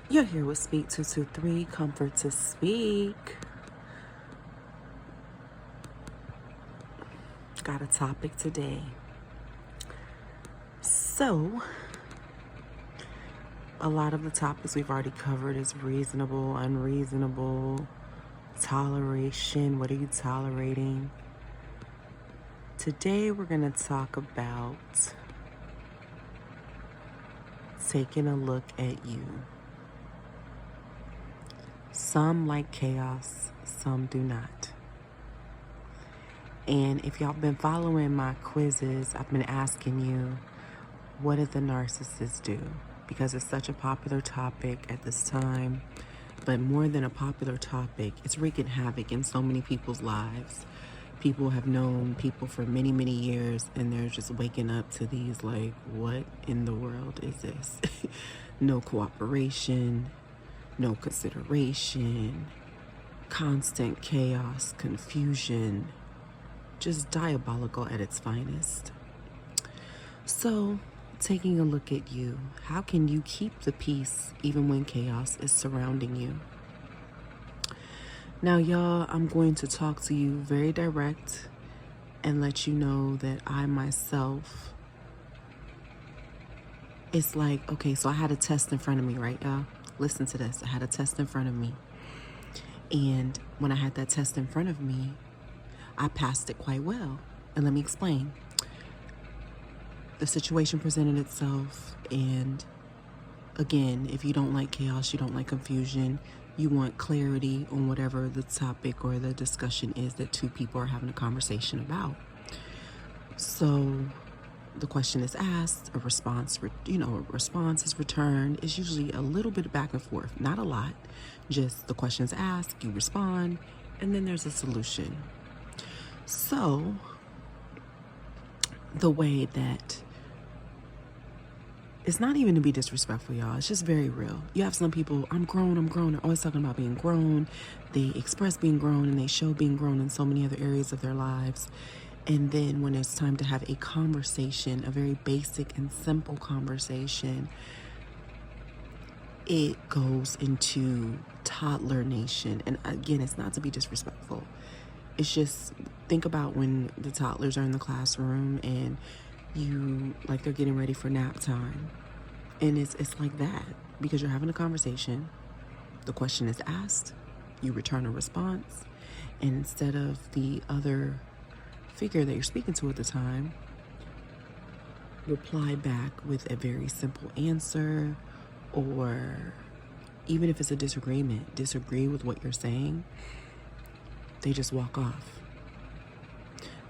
You're here with Speak 223, Comfort to Speak. Got a topic today. So, a lot of the topics we've already covered is reasonable, unreasonable, toleration. What are you tolerating? Today we're going to talk about taking a look at you. Some like chaos, some do not. And if y'all been following my quizzes, I've been asking you, what did the narcissist do? Because it's such a popular topic at this time. But more than a popular topic, it's wreaking havoc in so many people's lives. People have known people for many, many years, and they're just waking up to these like, what in the world is this? No cooperation, no consideration, constant chaos, confusion, just diabolical at its finest. So, taking a look at you, how can you keep the peace even when chaos is surrounding you? Now, y'all, I'm going to talk to you very direct and let you know that I myself, it's like, okay, so I had a test in front of me, right, y'all? Listen to this. I had a test in front of me. And when I had that test in front of me, I passed it quite well. And let me explain. The situation presented itself, and again, if you don't like chaos, you don't like confusion, you want clarity on whatever the topic or the discussion is that two people are having a conversation about. So the question is asked, a response is returned. It's usually a little bit back and forth, not a lot. Just the question is asked, you respond, and then there's a solution. So the way that, it's not even to be disrespectful, y'all. It's just very real. You have some people, I'm grown. They're always talking about being grown. They express being grown and they show being grown in so many other areas of their lives. And then when it's time to have a conversation, a very basic and simple conversation, it goes into toddler nation. And again, it's not to be disrespectful. It's just, think about when the toddlers are in the classroom and they're getting ready for nap time. And it's like that, because you're having a conversation. The question is asked, you return a response, and instead of the other figure that you're speaking to at the time reply back with a very simple answer, or even if it's a disagreement, disagree with what you're saying, they just walk off.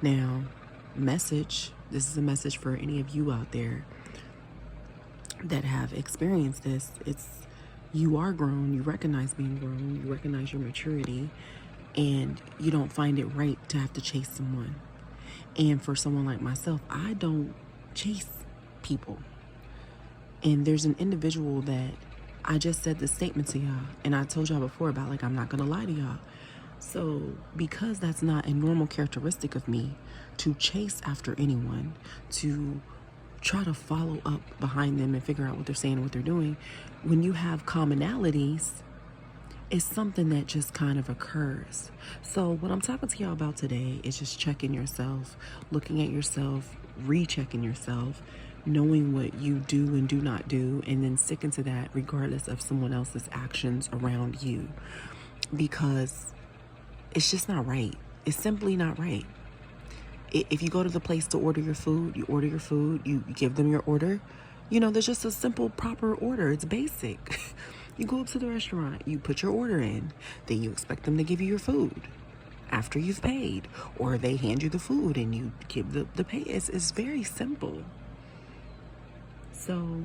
Now, this is a message for any of you out there that have experienced this. It's, you are grown, you recognize being grown, you recognize your maturity, and you don't find it right to have to chase someone. And for someone like myself, I don't chase people. And there's an individual that I just said this statement to y'all, and I told y'all before about, like, I'm not gonna lie to y'all. So because that's not a normal characteristic of me, to chase after anyone, to try to follow up behind them and figure out what they're saying and what they're doing, when you have commonalities, it's something that just kind of occurs. So what I'm talking to y'all about today is just checking yourself, looking at yourself, rechecking yourself, knowing what you do and do not do, and then sticking to that regardless of someone else's actions around you. Because it's just not right. It's simply not right. If you go to the place to order your food, you give them your order. There's just a simple, proper order. It's basic. You go up to the restaurant, you put your order in, then you expect them to give you your food after you've paid, or they hand you the food and you give the pay. It's very simple. So,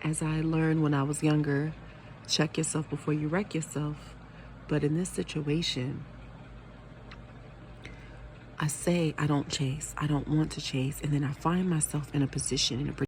as I learned when I was younger, check yourself before you wreck yourself. But in this situation, I say I don't chase. I don't want to chase. And then I find myself in a position, in a